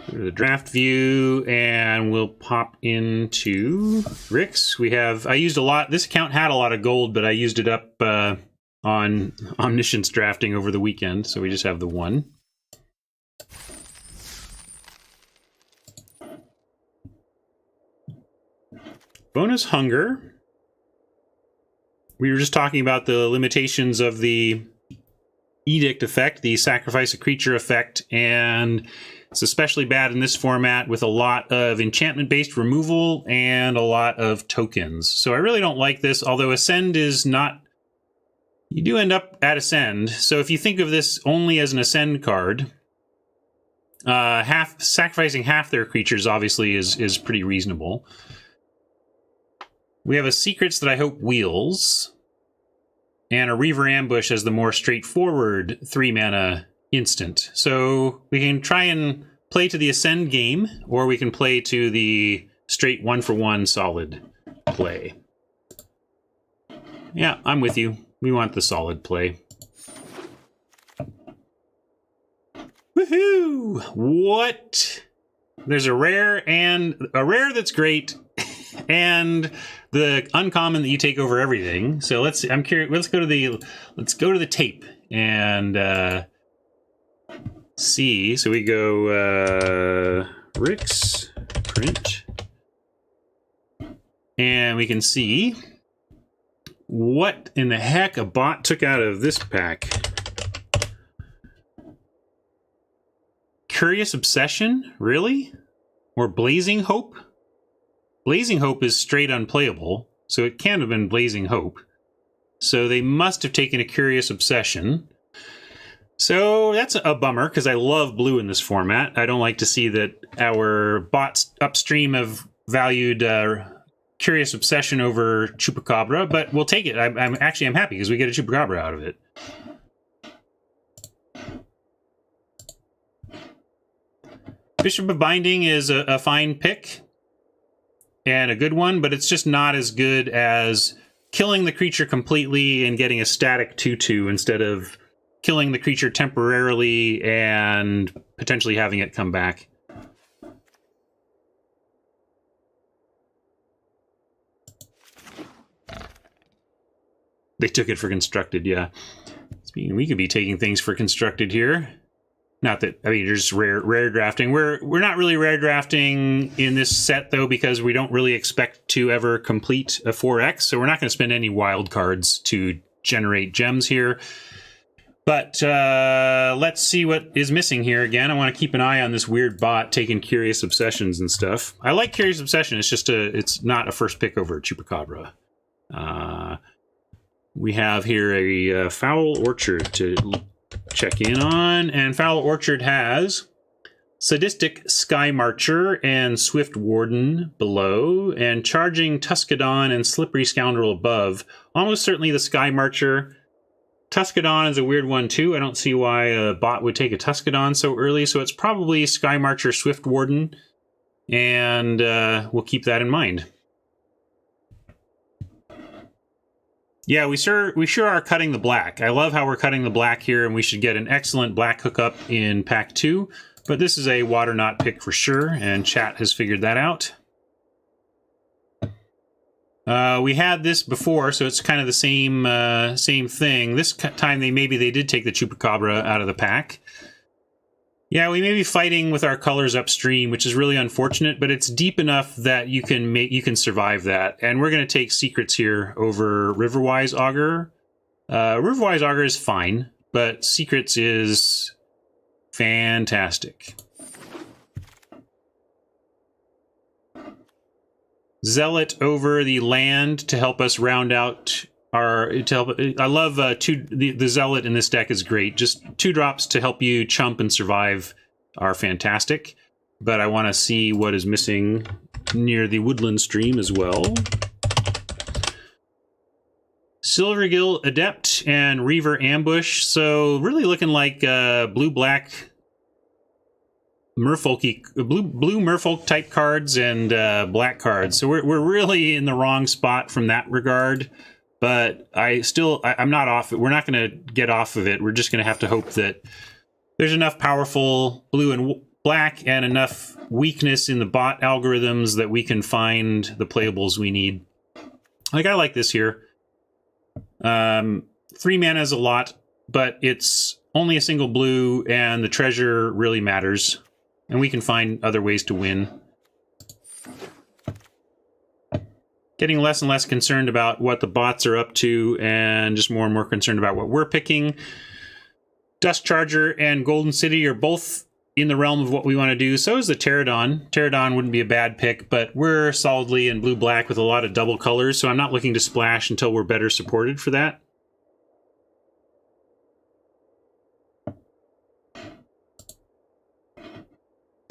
Go to the draft view, and we'll pop into RIX. I used a lot. This account had a lot of gold, but I used it up on Omniscience drafting over the weekend, so we just have the one. Bonus Hunger. We were just talking about the limitations of the Edict effect, the sacrifice a creature effect, and it's especially bad in this format with a lot of enchantment-based removal and a lot of tokens. So I really don't like this, although Ascend is not... You do end up at Ascend, so if you think of this only as an Ascend card, sacrificing half their creatures obviously is pretty reasonable. We have a Secrets that I hope wheels, and a Reaver Ambush as the more straightforward 3-mana instant. So we can try and play to the Ascend game, or we can play to the straight 1-for-1 solid play. Yeah, I'm with you. We want the solid play. Woohoo! What? There's a rare that's great, and the uncommon that you take over everything. So I'm curious. Let's go to the tape and see. So we go RIX print, and we can see what in the heck a bot took out of this pack. Curious Obsession, really? Or Blazing Hope? Blazing Hope is straight unplayable, so it can't have been Blazing Hope. So they must have taken a Curious Obsession. So that's a bummer, because I love blue in this format. I don't like to see that our bots upstream have valued Curious Obsession over Chupacabra, but we'll take it. I'm happy, because we get a Chupacabra out of it. Bishop of Binding is a fine pick and a good one, but it's just not as good as killing the creature completely and getting a static 2/2 instead of killing the creature temporarily and potentially having it come back. They took it for Constructed, yeah. We could be taking things for Constructed here. Not that, I mean, you're just rare drafting. We're not really rare drafting in this set, though, because we don't really expect to ever complete a 4X, so we're not going to spend any wild cards to generate gems here. But let's see what is missing here again. I want to keep an eye on this weird bot taking Curious Obsessions and stuff. I like Curious Obsession, it's just it's not a first pick over Chupacabra. We have here a Foul Orchard to check in on, and Foul Orchard has Sadistic Sky Marcher and Swift Warden below, and Charging Tuscadon and Slippery Scoundrel above. Almost certainly the Sky Marcher. Tuscadon is a weird one too. I don't see why a bot would take a Tuscadon so early, so it's probably Sky Marcher, Swift Warden, and we'll keep that in mind. Yeah, we sure are cutting the black. I love how we're cutting the black here, and we should get an excellent black hookup in pack 2. But this is a water knot pick for sure, and chat has figured that out. We had this before, so it's kind of the same thing. This time they did take the Chupacabra out of the pack. Yeah, we may be fighting with our colors upstream, which is really unfortunate, but it's deep enough that you can survive that. And we're going to take Secrets here over Riverwise Augur. Riverwise Augur is fine, but Secrets is fantastic. Zealot over the land to help us round out I love the Zealot in this deck is great. Just 2 drops to help you chump and survive are fantastic. But I want to see what is missing near the Woodland Stream as well. Silvergill Adept and Reaver Ambush. So really looking like blue-black Merfolk blue Merfolk type cards and black cards. So we're really in the wrong spot from that regard. But I'm not off it. We're not going to get off of it. We're just going to have to hope that there's enough powerful blue black and enough weakness in the bot algorithms that we can find the playables we need. Like, I like this here. 3 mana is a lot, but it's only a single blue, and the treasure really matters. And we can find other ways to win. Getting less and less concerned about what the bots are up to, and just more and more concerned about what we're picking. Dusk Charger and Golden City are both in the realm of what we want to do. So is the Pterodon. Pterodon wouldn't be a bad pick, but we're solidly in blue-black with a lot of double colors, so I'm not looking to splash until we're better supported for that.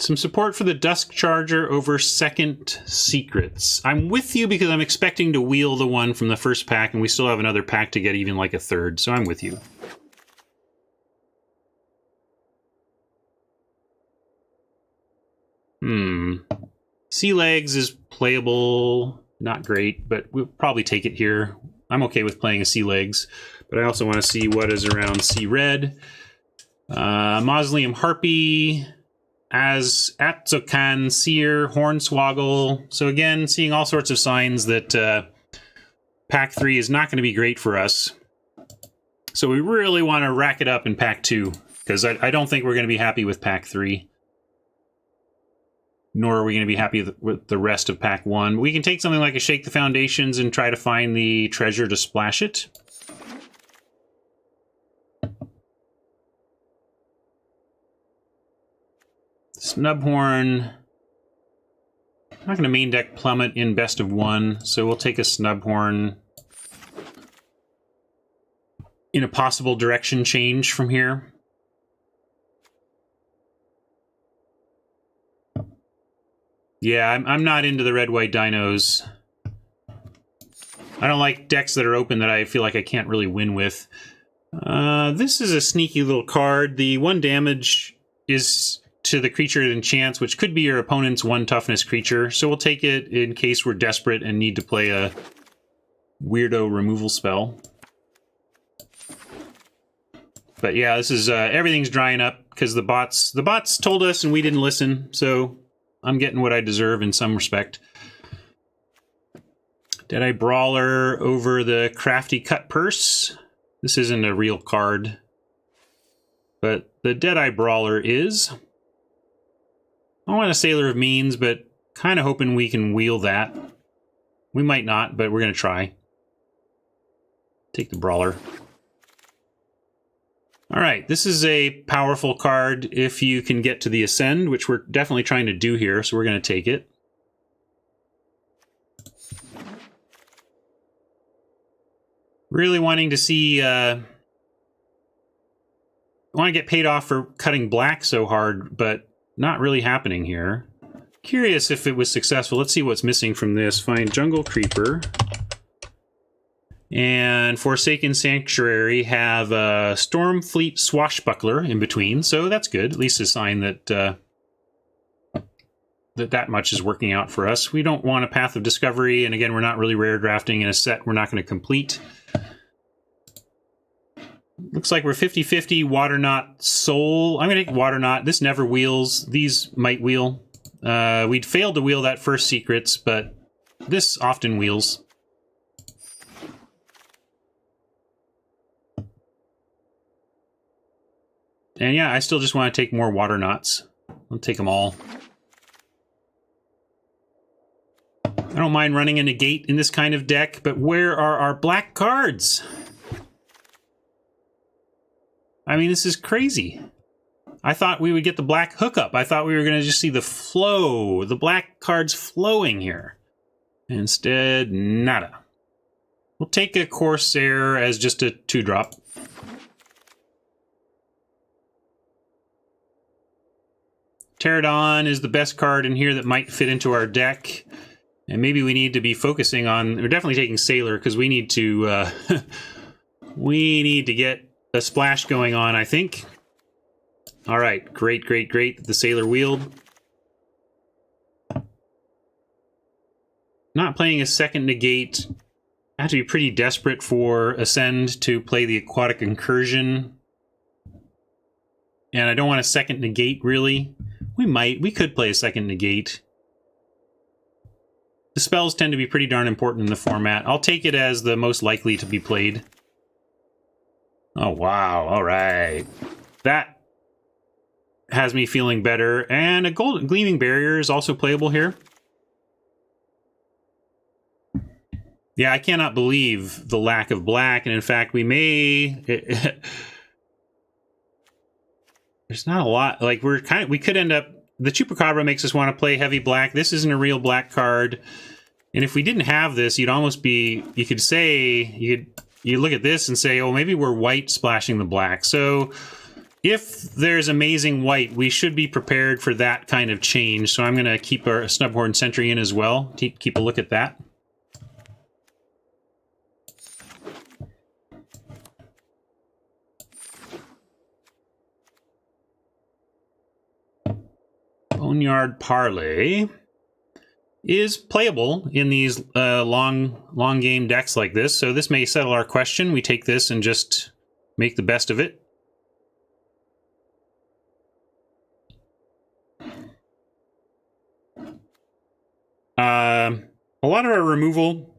Some support for the Dusk Charger over Second Secrets. I'm with you because I'm expecting to wheel the one from the first pack, and we still have another pack to get even like a third, so I'm with you. Sea Legs is playable, not great, but we'll probably take it here. I'm okay with playing a Sea Legs, but I also want to see what is around Sea Red. Mausoleum Harpy, as Atzokan, Seer, Hornswoggle. So again, seeing all sorts of signs that Pack 3 is not going to be great for us. So we really want to rack it up in Pack 2, because I don't think we're going to be happy with Pack 3. Nor are we going to be happy with the rest of Pack 1. We can take something like a Shake the Foundations and try to find the treasure to splash it. Snubhorn. I'm not going to main deck Plummet in best of 1, so we'll take a Snubhorn in a possible direction change from here. Yeah, I'm not into the red-white dinos. I don't like decks that are open that I feel like I can't really win with. This is a sneaky little card. The 1 damage is to the creature it enchants, which could be your opponent's 1 toughness creature. So we'll take it in case we're desperate and need to play a weirdo removal spell. But yeah, this is everything's drying up because the bots told us and we didn't listen. So I'm getting what I deserve in some respect. Deadeye Brawler over the Crafty Cut Purse. This isn't a real card, but the Deadeye Brawler is. I want a Sailor of Means, but kind of hoping we can wheel that. We might not, but we're going to try. Take the Brawler. All right, this is a powerful card if you can get to the Ascend, which we're definitely trying to do here, so we're going to take it. Really wanting to see... I want to get paid off for cutting black so hard, but not really happening here. Curious if it was successful. Let's see what's missing from this. Find Jungle Creeper. And Forsaken Sanctuary have a Stormfleet Swashbuckler in between, so that's good. At least a sign that that much is working out for us. We don't want a Path of Discovery, and again, we're not really rare drafting in a set we're not going to complete. Looks like we're 50-50 Waterknot Soul. I'm going to take Waterknot. This never wheels. These might wheel. We'd failed to wheel that first Secrets, but this often wheels. And yeah, I still just want to take more Waterknots. I'll take them all. I don't mind running a negate in this kind of deck, but where are our black cards? I mean, this is crazy. I thought we would get the black hookup. I thought we were going to just see the flow, the black cards flowing here. Instead, nada. We'll take a Corsair as just a 2-drop. Pterodon is the best card in here that might fit into our deck. And maybe we need to be focusing on... We're definitely taking Sailor, because we need to... we need to get a splash going on, I think. All right, great, great, great. The Sailor wheeled. Not playing a second negate. I have to be pretty desperate for Ascend to play the Aquatic Incursion. And I don't want a second negate, really. We could play a second negate. The spells tend to be pretty darn important in the format. I'll take it as the most likely to be played. Oh, wow. All right. That has me feeling better. And a Gleaming Barrier is also playable here. Yeah, I cannot believe the lack of black. And in fact, we may... There's not a lot. Like, we could end up... The Chupacabra makes us want to play heavy black. This isn't a real black card. And if we didn't have this, you'd almost be... You could say... You look at this and say, oh, maybe we're white splashing the black. So if there's amazing white, we should be prepared for that kind of change. So I'm going to keep our Snubhorn Sentry in as well. Keep a look at that. Boneyard Parlay is playable in these long game decks like this. So this may settle our question. We take this and just make the best of it. A lot of our removal,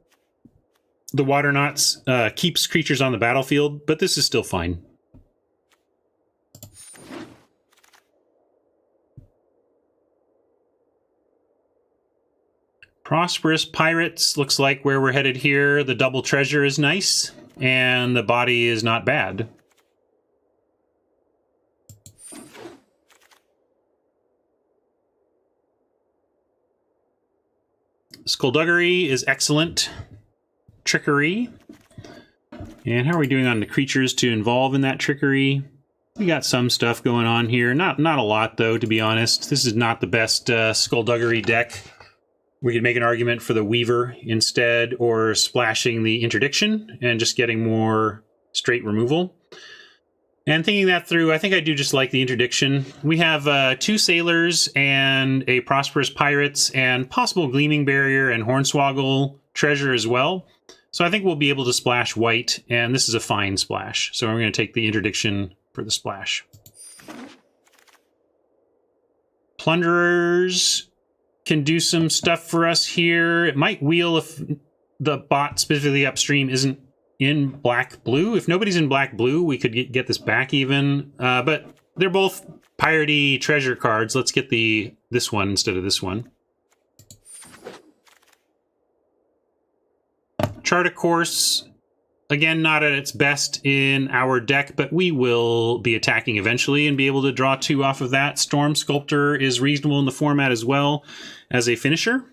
the Water Knots, keeps creatures on the battlefield, but this is still fine. Prosperous Pirates looks like where we're headed here. The double treasure is nice, and the body is not bad. Skullduggery is excellent. Trickery. And how are we doing on the creatures to involve in that trickery? We got some stuff going on here. Not a lot, though, to be honest. This is not the best Skullduggery deck. We could make an argument for the Weaver instead, or splashing the Interdiction and just getting more straight removal. And thinking that through, I think I do just like the Interdiction. We have 2 Sailors and a Prosperous Pirates and possible Gleaming Barrier and Hornswoggle Treasure as well. So I think we'll be able to splash white, and this is a fine splash. So we're going to take the Interdiction for the splash. Plunderers can do some stuff for us here. It might wheel if the bot specifically upstream isn't in black-blue. If nobody's in black-blue, we could get this back even. But they're both piratey treasure cards. Let's get this one instead of this one. Chart a Course, again, not at its best in our deck, but we will be attacking eventually and be able to draw 2 off of that. Storm Sculptor is reasonable in the format as well as a finisher.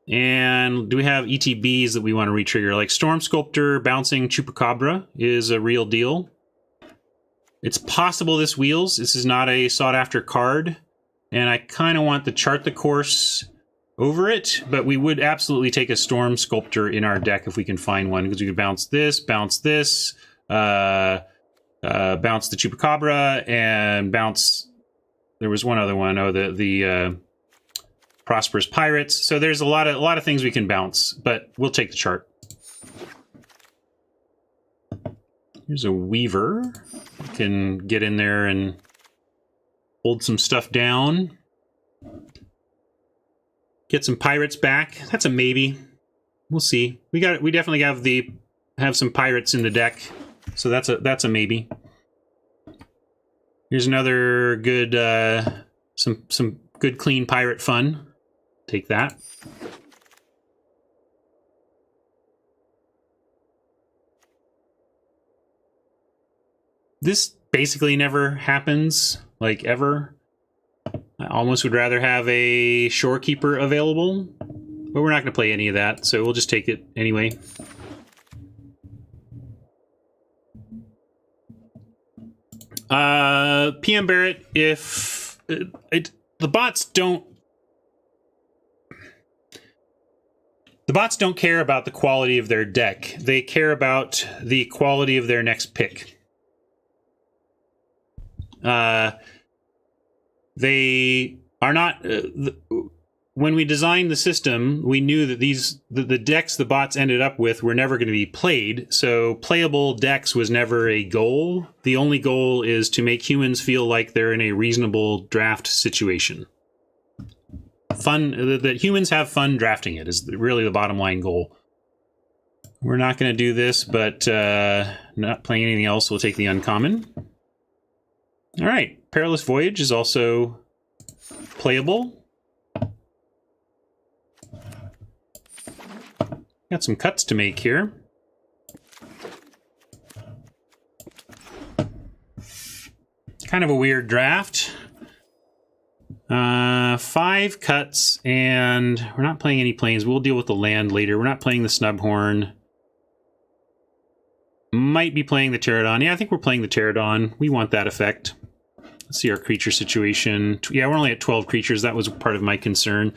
And do we have ETBs that we want to retrigger? Like Storm Sculptor bouncing Chupacabra is a real deal. It's possible this wheels. This is not a sought-after card. And I kind of want to Chart the Course over it, but we would absolutely take a Storm Sculptor in our deck if we can find one, because we could bounce this, bounce the Chupacabra, and bounce... There was one other one. Oh, the Prosperous Pirates. So there's a lot of things we can bounce, but we'll take the chart. Here's a Weaver. We can get in there and hold some stuff down. Get some pirates back. That's a maybe. We'll see. We definitely have some pirates in the deck, so that's a maybe. Here's another good some good clean pirate fun. Take that. This basically never happens, like ever. I almost would rather have a Shorekeeper available, but we're not going to play any of that, so we'll just take it anyway. PM Barrett, if the bots don't care about the quality of their deck. They care about the quality of their next pick. They are not... when we designed the system, we knew that the decks the bots ended up with were never going to be played. So playable decks was never a goal. The only goal is to make humans feel like they're in a reasonable draft situation. Fun, that humans have fun drafting it is really the bottom line goal. We're not going to do this, but not playing anything else, we'll take the uncommon. All right, Perilous Voyage is also playable. Got some cuts to make here. Kind of a weird draft. 5 cuts, and we're not playing any planes. We'll deal with the land later. We're not playing the Snubhorn. Might be playing the Pterodon. Yeah, I think we're playing the Pterodon. We want that effect. Let's see our creature situation. Yeah, we're only at 12 creatures. That was part of my concern.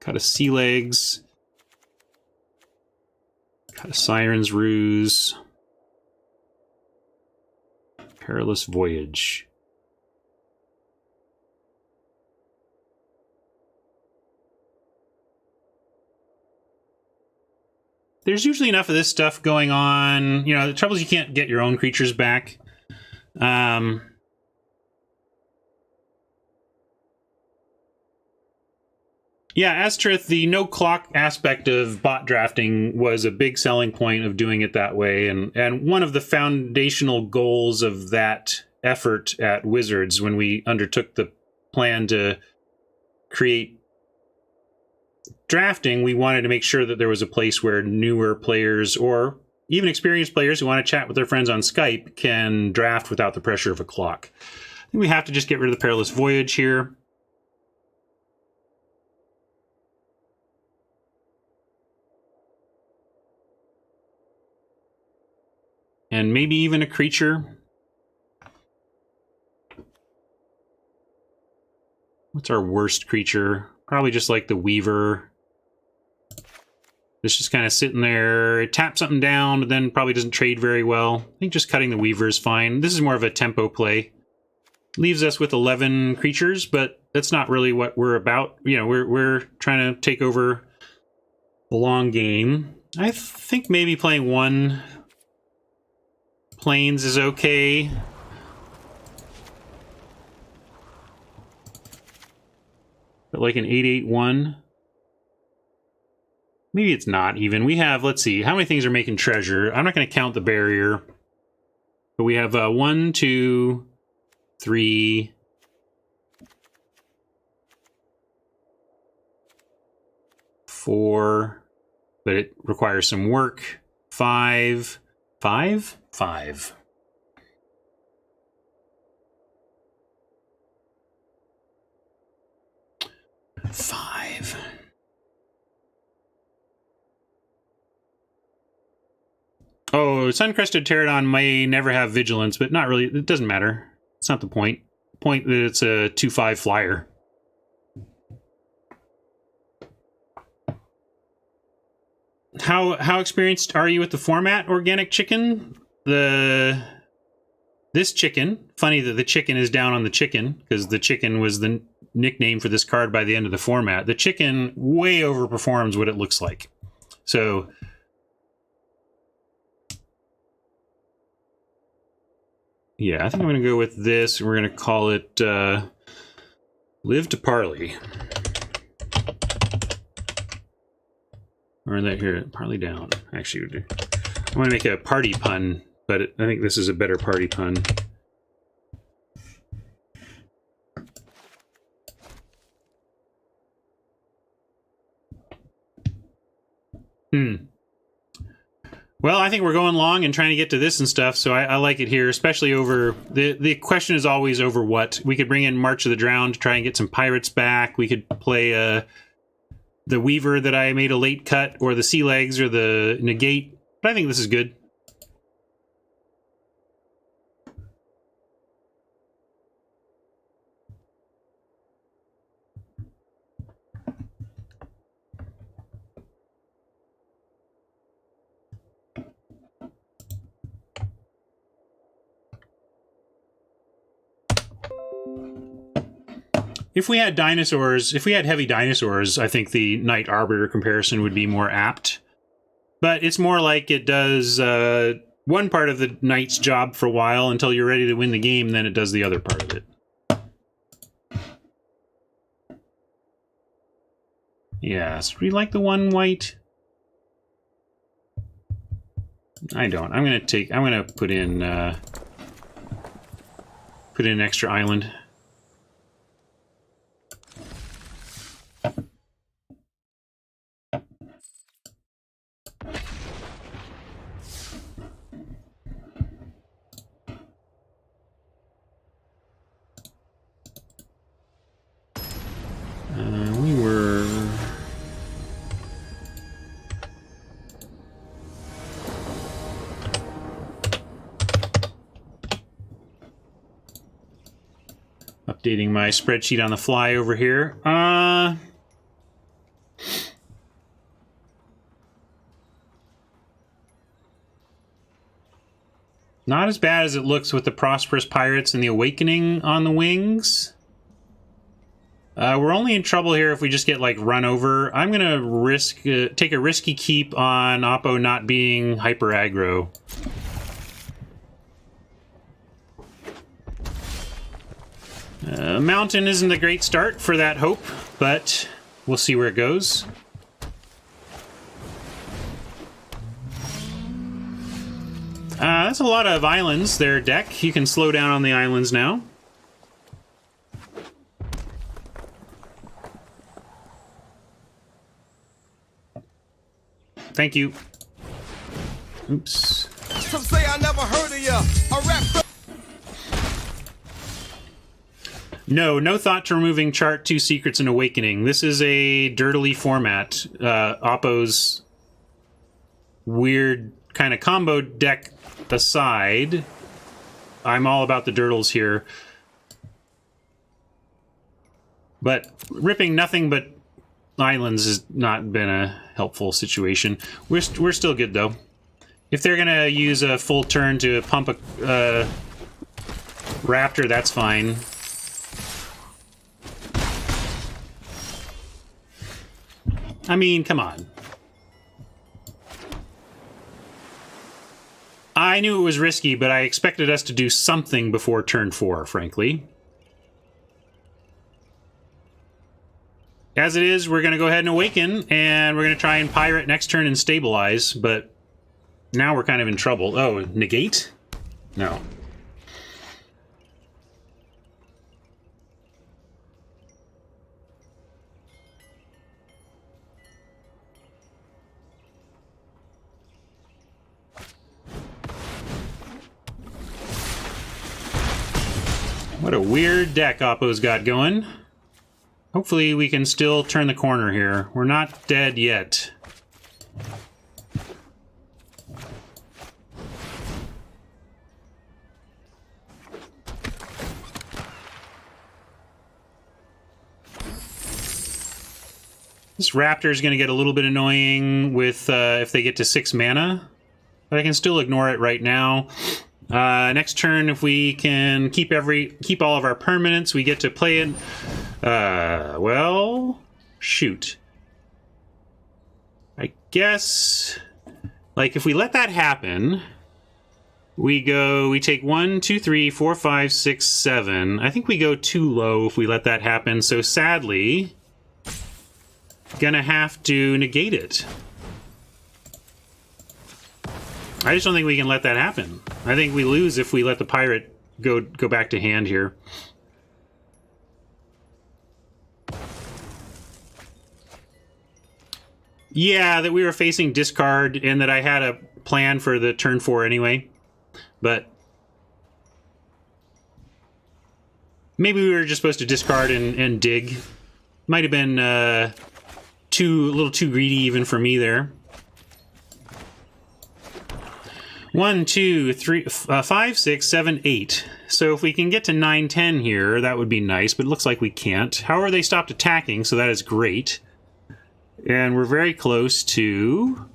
Got a Sea Legs. Got a Siren's Ruse. Perilous Voyage. There's usually enough of this stuff going on. You know, the trouble is you can't get your own creatures back. Yeah, Asterith, the no clock aspect of bot drafting was a big selling point of doing it that way, and one of the foundational goals of that effort at Wizards when we undertook the plan to create drafting, we wanted to make sure that there was a place where newer players or even experienced players who want to chat with their friends on Skype can draft without the pressure of a clock. I think we have to just get rid of the Perilous Voyage here. And maybe even a creature. What's our worst creature? Probably just like the Weaver. It's just kind of sitting there. It taps something down, but then probably doesn't trade very well. I think just cutting the Weaver is fine. This is more of a tempo play. Leaves us with 11 creatures, but that's not really what we're about. You know, we're trying to take over the long game. I think maybe playing 1 planes is okay. But like an 8/8/1. Maybe it's not even. We have, let's see, how many things are making treasure? I'm not going to count the barrier. But we have 1, 2, 3, 4. But it requires some work. 5. 5? 5. Oh, Suncrested Pterodon may never have vigilance, but not really. It doesn't matter. It's not the point. The point that it's a 2/5 flyer. How experienced are you with the format, Organic Chicken? This chicken, funny that the chicken is down on the chicken, because the chicken was the nickname for this card by the end of the format. The chicken way overperforms what it looks like. So yeah, I think I'm going to go with this. We're going to call it Live to Parley. Or that here, Parley down. Actually, I want to make a party pun, but I think this is a better party pun. Well, I think we're going long and trying to get to this and stuff, so I like it here, especially over... The question is always over what. We could bring in March of the Drowned to try and get some pirates back. We could play the Weaver that I made a late cut, or the Sea Legs, or the Negate. But I think this is good. If we had dinosaurs, if we had heavy dinosaurs, I think the Knight Arbiter comparison would be more apt. But it's more like it does one part of the knight's job for a while until you're ready to win the game, then it does the other part of it. Yes, do we like the one white? I don't. I'm gonna put in an extra island. We were... updating my spreadsheet on the fly over here. Not as bad as it looks with the Prosperous Pirates and the Awakening on the wings. We're only in trouble here if we just get, like, run over. I'm gonna take a risky keep on Oppo not being hyper aggro. Mountain isn't a great start for that hope, but we'll see where it goes. That's a lot of islands there, deck. You can slow down on the islands now. Thank you. Oops. Some say I never heard of ya. A rap. No thought to removing Chart 2 Secrets and Awakening. This is a dirtily format. Oppo's weird kind of combo deck aside, I'm all about the dirtles here. But ripping nothing but islands has not been a helpful situation. We're still good, though. If they're going to use a full turn to pump a raptor, that's fine. I mean, come on. I knew it was risky, but I expected us to do something before turn 4, frankly. As it is, we're going to go ahead and awaken, and we're going to try and pirate next turn and stabilize, but now we're kind of in trouble. Oh, negate? No. What a weird deck Oppo's got going. Hopefully we can still turn the corner here. We're not dead yet. This Raptor is going to get a little bit annoying with if they get to 6 mana, but I can still ignore it right now. Next turn, if we can keep all of our permanents, we get to play it. Well, shoot. I guess, like, if we let that happen, we take 1, 2, 3, 4, 5, 6, 7. I think we go too low if we let that happen, so sadly, gonna have to negate it. I just don't think we can let that happen. I think we lose if we let the pirate go back to hand here. Yeah, that we were facing discard and that I had a plan for the turn 4 anyway. But maybe we were just supposed to discard and dig. Might have been a little too greedy even for me there. 1, 2, 3, 5, 6, 7, 8. So if we can get to 9, 10 here, that would be nice, but it looks like we can't. However, they stopped attacking, so that is great. And we're very close to...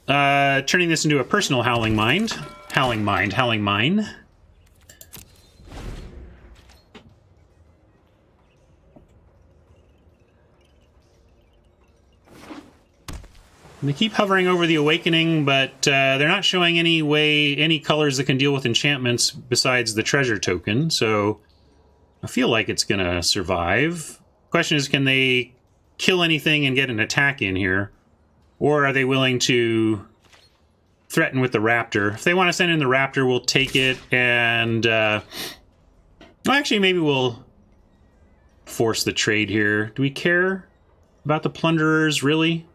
turning this into a personal Howling Mine. They keep hovering over the Awakening, but they're not showing any colors that can deal with enchantments besides the treasure token, so I feel like it's going to survive. Question is, can they kill anything and get an attack in here? Or are they willing to threaten with the Raptor? If they want to send in the Raptor, we'll take it, and... well, actually, maybe we'll force the trade here. Do we care about the Plunderers, really?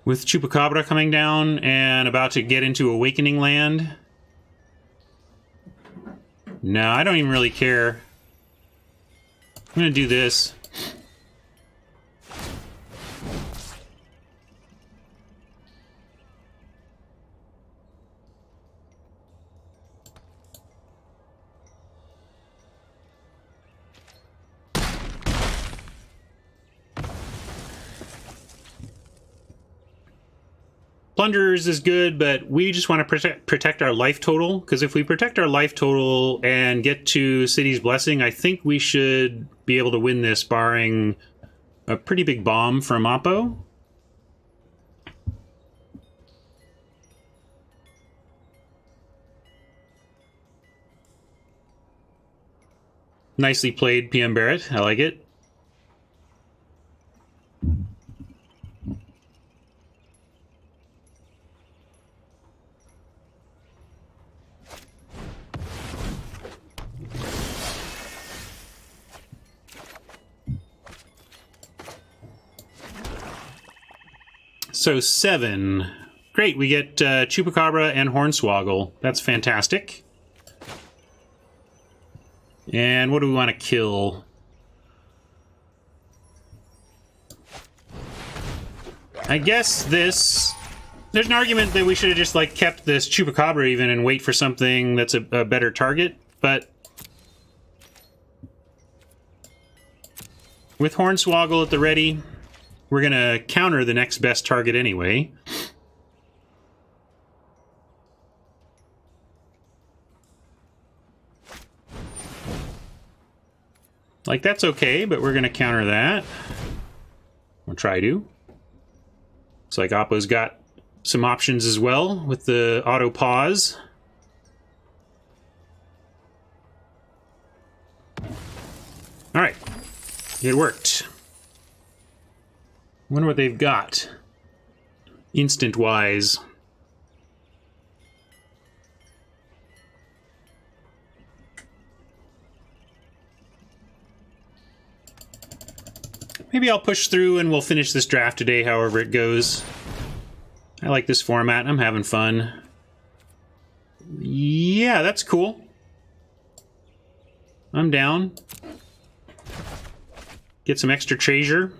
With Chupacabra coming down and about to get into Awakening Land? No, I don't even really care. I'm going to do this. Plunderers is good, but we just want to protect our life total, because if we protect our life total and get to City's Blessing, I think we should be able to win this, barring a pretty big bomb from Oppo. Nicely played, PM Barrett. I like it. So 7. Great, we get Chupacabra and Hornswoggle. That's fantastic. And what do we want to kill? I guess this... There's an argument that we should have just, like, kept this Chupacabra even and wait for something that's a better target, but... With Hornswoggle at the ready... We're going to counter the next best target anyway. Like, that's okay, but we're going to counter that. We'll try to. Looks like Oppo's got some options as well with the auto pause. All right. It worked. Wonder what they've got. Instant-wise. Maybe I'll push through and we'll finish this draft today, however it goes. I like this format. I'm having fun. Yeah, that's cool. I'm down. Get some extra treasure.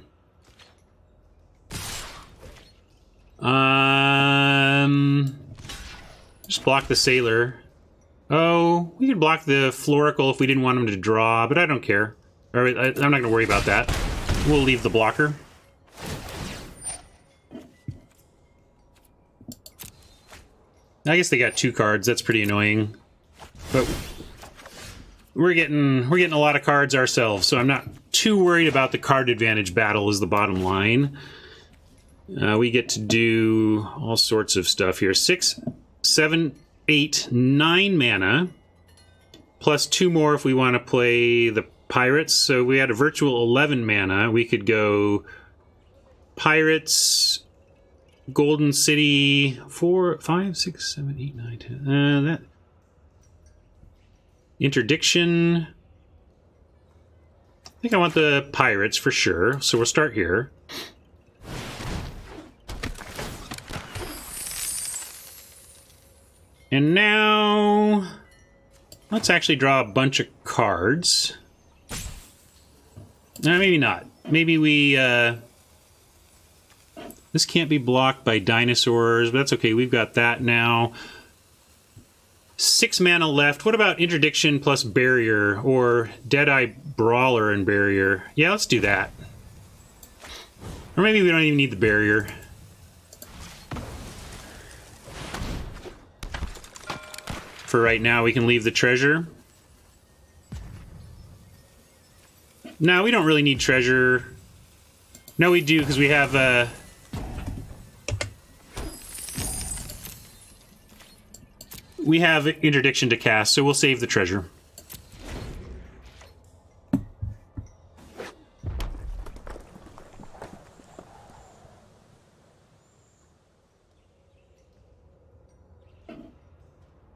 Just block the Sailor. Oh, we could block the Floricle if we didn't want him to draw, but I don't care. Or, I'm not going to worry about that. We'll leave the blocker. I guess they got 2 cards. That's pretty annoying. But we're getting a lot of cards ourselves, so I'm not too worried about the card advantage battle is the bottom line. We get to do all sorts of stuff here. 6, 7, 8, 9 mana, plus 2 more if we want to play the Pirates. So we had a virtual 11 mana. We could go Pirates, Golden City, 4, 5, 6, 7, 8, 9, 10. That Interdiction. I think I want the Pirates for sure. So we'll start here. And now, let's actually draw a bunch of cards. No, maybe not. Maybe we, this can't be blocked by dinosaurs, but that's okay. We've got that now. 6 mana left. What about Interdiction plus Barrier, or Deadeye Brawler and Barrier? Yeah, let's do that. Or maybe we don't even need the Barrier. For right now, we can leave the treasure. No, we don't really need treasure. No, we do, because we have we have interdiction to cast, so we'll save the treasure.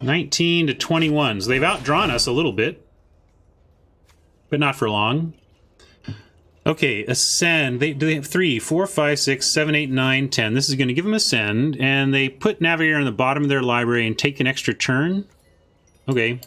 $19 to $21. So they've outdrawn us a little bit, but not for long. Okay, ascend. They have 3, 4, 5, 6, 7, 8, 9, 10. This is going to give them ascend, and they put Navigator on the bottom of their library and take an extra turn. Okay.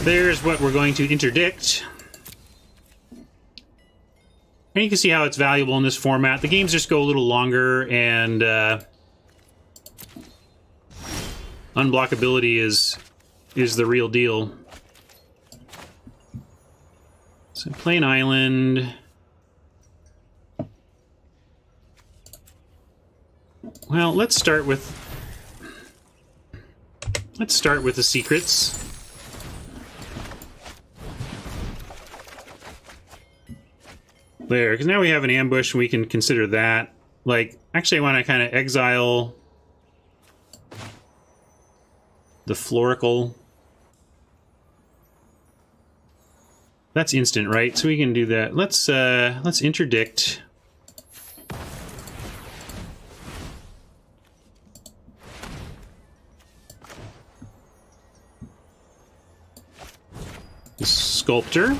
There's what we're going to interdict. And you can see how it's valuable in this format. The games just go a little longer, and unblockability is the real deal. So play an island. Well, let's start with the secrets. There, because now we have an ambush and we can consider that. Like, actually I want to kind of exile the Florical. That's instant, right? So we can do that. Let's interdict. The Sculptor.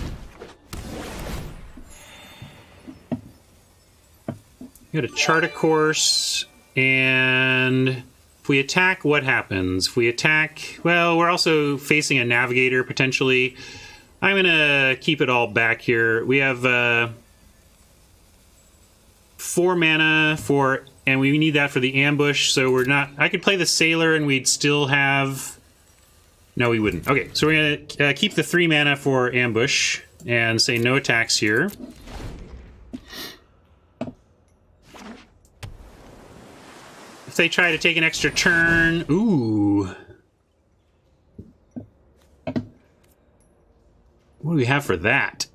We got to chart a course, and if we attack, what happens? If we attack, well, we're also facing a Navigator, potentially. I'm going to keep it all back here. We have 4 mana for, and we need that for the ambush, so we're not... I could play the Sailor, and we'd still have... No, we wouldn't. Okay, so we're going to keep the 3 mana for ambush, and say no attacks here. If they try to take an extra turn... Ooh. What do we have for that?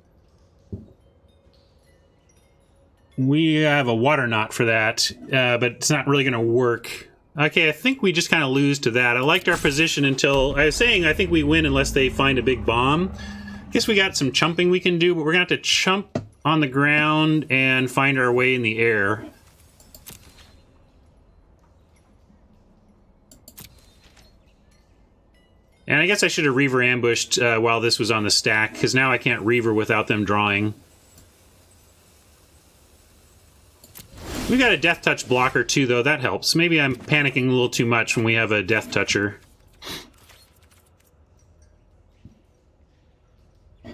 We have a Water Knot for that, but it's not really going to work. Okay, I think we just kind of lose to that. I liked our position until... I was saying I think we win unless they find a big bomb. I guess we got some chumping we can do, but we're going to have to chump on the ground and find our way in the air. And I guess I should have Reaver ambushed while this was on the stack, because now I can't Reaver without them drawing. We've got a Death Touch blocker too, though. That helps. Maybe I'm panicking a little too much when we have a Death Toucher.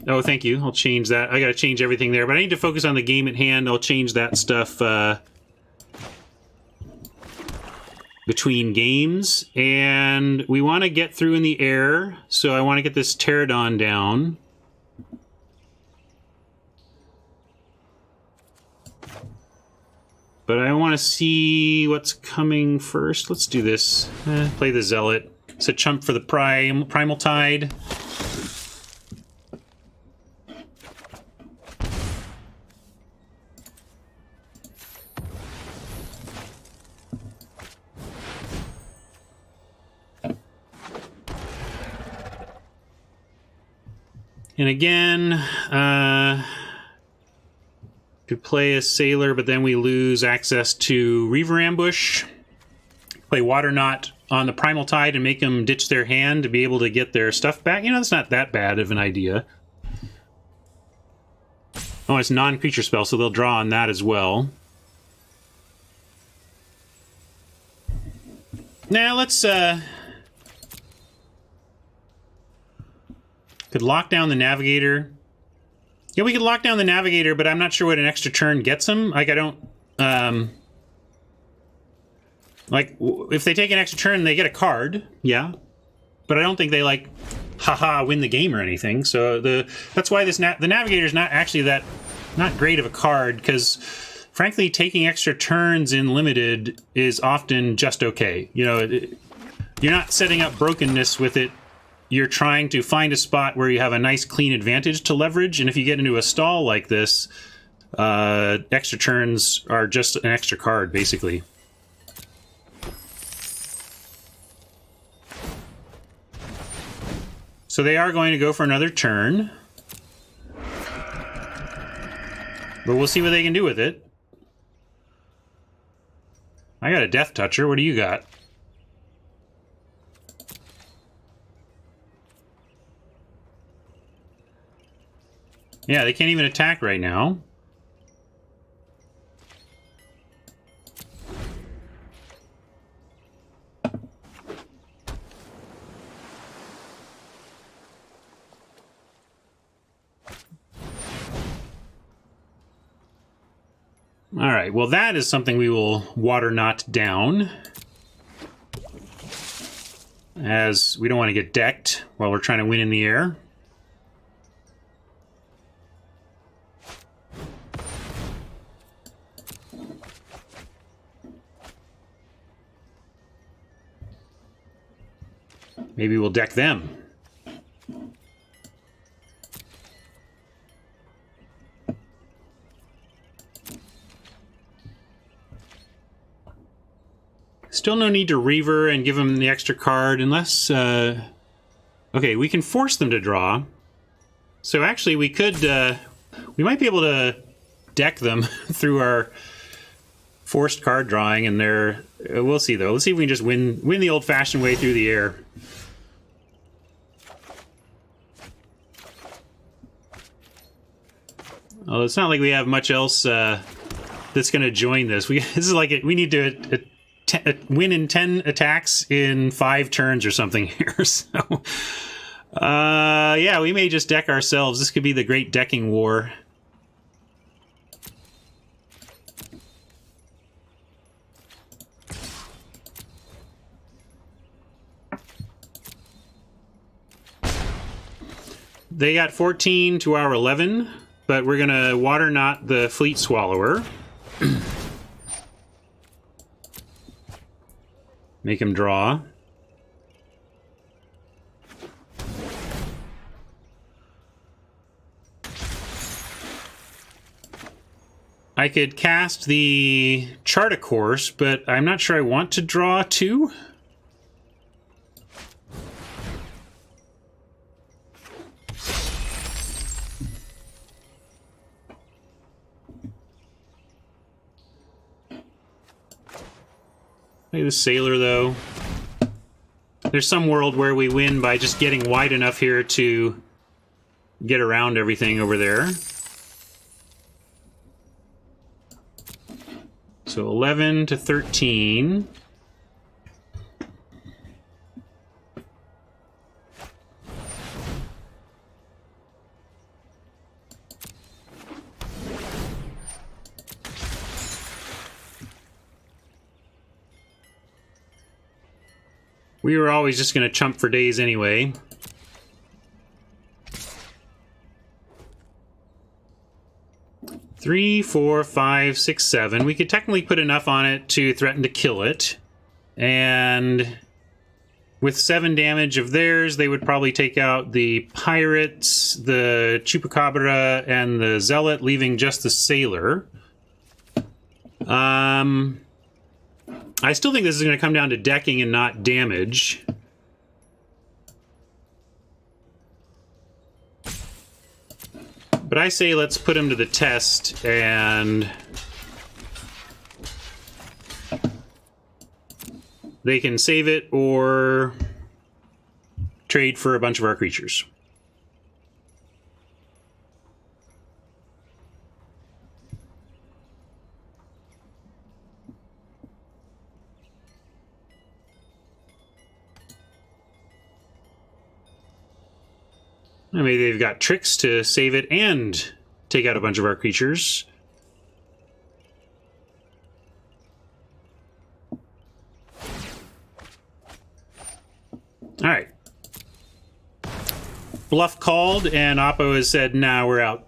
Oh, thank you. I'll change that. I gotta change everything there, but I need to focus on the game at hand. I'll change that stuff between games, and we want to get through in the air, so I want to get this Pterodon down. But I want to see what's coming first. Let's do this. Play the Zealot. It's a chump for the Primal Tide. And again, to play a Sailor, but then we lose access to Reaver Ambush. Play Water Knot on the Primal Tide and make them ditch their hand to be able to get their stuff back. You know, that's not that bad of an idea. Oh, it's non-creature spell, so they'll draw on that as well. Now, let's... Could lock down the Navigator. Yeah, we could lock down the Navigator, but I'm not sure what an extra turn gets them. Like, I don't... like, if they take an extra turn, they get a card. Yeah. But I don't think they, like, haha, win the game or anything. So that's why the Navigator's not actually that... Not great of a card, because frankly, taking extra turns in limited is often just okay. You know, you're not setting up brokenness with it. You're trying to find a spot where you have a nice clean advantage to leverage, and if you get into a stall like this, extra turns are just an extra card, basically. So they are going to go for another turn. But we'll see what they can do with it. I got a Death Toucher. What do you got? Yeah, they can't even attack right now. All right, well, that is something we will water not down, as we don't want to get decked while we're trying to win in the air. Maybe we'll deck them. Still no need to Reaver and give them the extra card unless... okay, we can force them to draw. So actually we could... we might be able to deck them through our forced card drawing, and they're... we'll see, though. Let's see if we can just win the old-fashioned way through the air. Oh, it's not like we have much else that's going to join this. This is like we need to win in 10 attacks in 5 turns or something here. So, yeah, we may just deck ourselves. This could be the great decking war. They got 14 to our 11, but we're going to water not the Fleet Swallower. Make him draw. I could cast the Chart a Course, but I'm not sure I want to draw 2. Play the Sailor, though. There's some world where we win by just getting wide enough here to get around everything over there. So 11 to 13. We were always just going to chump for days anyway. Three, 4, 5, 6, 7. We could technically put enough on it to threaten to kill it. And with 7 damage of theirs, they would probably take out the Pirates, the Chupacabra, and the Zealot, leaving just the Sailor. I still think this is going to come down to decking and not damage. But I say let's put him to the test, and they can save it or trade for a bunch of our creatures. Maybe they've got tricks to save it and take out a bunch of our creatures. All right. Bluff called, and Oppo has said, nah, we're out.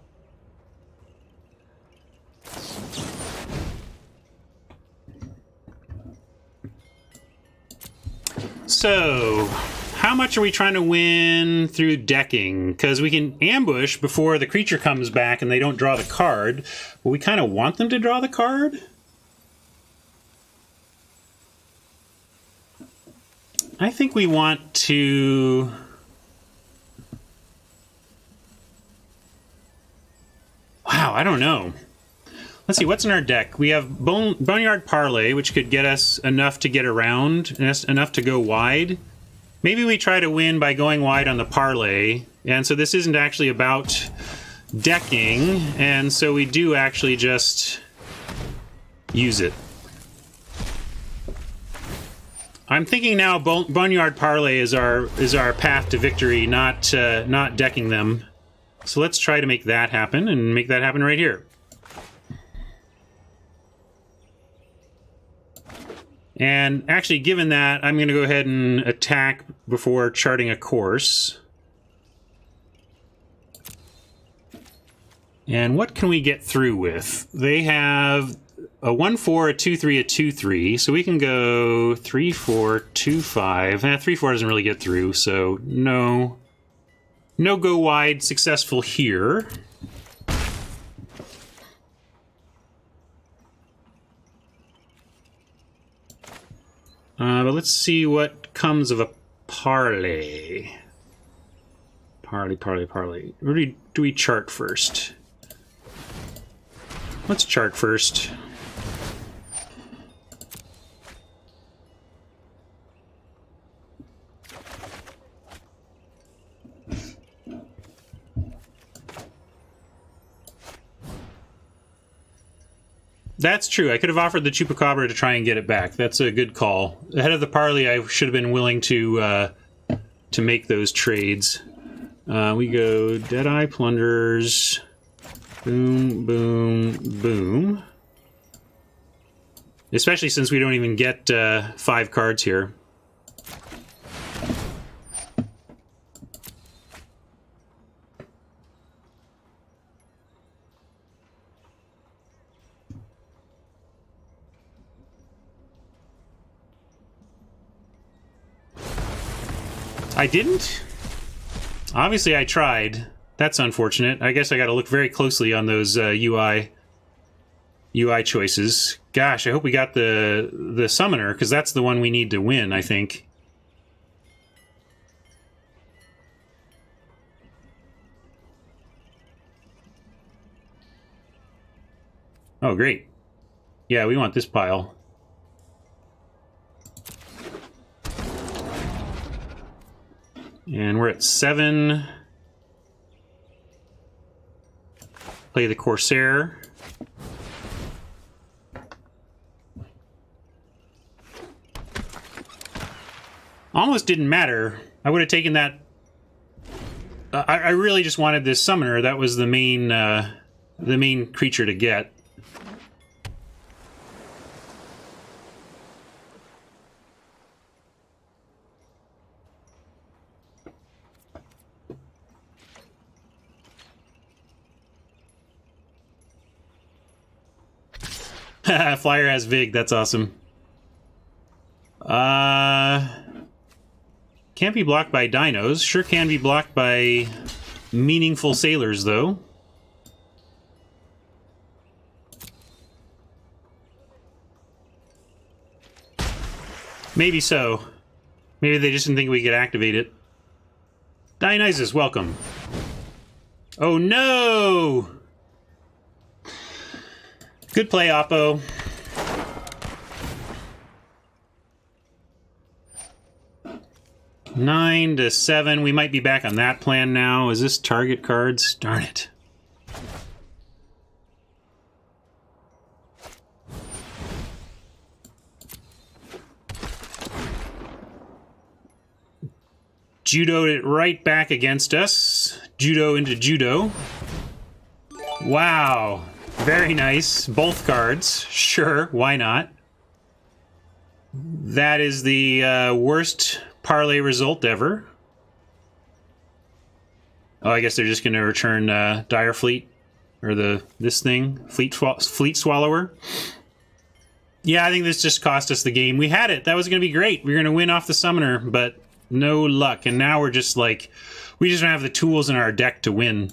So, how much are we trying to win through decking? Because we can ambush before the creature comes back and they don't draw the card. But we kind of want them to draw the card. I think we want to... Wow, I don't know. Let's see, what's in our deck? We have Boneyard Parlay, which could get us enough to get around, enough to go wide. Maybe we try to win by going wide on the Parlay. And so this isn't actually about decking, and so we do actually just use it. I'm thinking now Boneyard Parlay is our path to victory, not decking them. So let's try to make that happen, and make that happen right here. And actually, given that, I'm going to go ahead and attack before charting a course. And what can we get through with? They have a 1-4, a 2-3, a 2-3. So we can go 3-4, 2-5. 3-4 doesn't really get through, so no. No go wide successful here. But let's see what comes of a parlay. Parlay. Where do we chart first? Let's chart first. That's true. I could have offered the Chupacabra to try and get it back. That's a good call. Ahead of the parlay, I should have been willing to make those trades. We go Deadeye, Plunders, boom, boom, boom. Especially since we don't even get 5 cards here. I didn't? Obviously I tried. That's unfortunate. I guess I gotta look very closely on those UI choices. Gosh, I hope we got the summoner, because that's the one we need to win, I think. Oh, great. Yeah, we want this pile. And we're at 7. Play the Corsair. Almost didn't matter. I would have taken that. I really just wanted this summoner. That was the main creature to get. Flyer has Vig, that's awesome. Can't be blocked by dinos. Sure can be blocked by meaningful sailors, though. Maybe so. Maybe they just didn't think we could activate it. Dionysus, welcome. Oh no! Good play, Oppo. Nine to 7. We might be back on that plan now. Is this target cards? Darn it. Judoed it right back against us. Judo into judo. Wow. Very nice. Both cards. Sure, why not? That is the worst parlay result ever. Oh, I guess they're just going to return Dire Fleet. Or this thing. Fleet Swallower. Yeah, I think this just cost us the game. We had it. That was going to be great. We were going to win off the summoner, but no luck. And now we're just like, we just don't have the tools in our deck to win.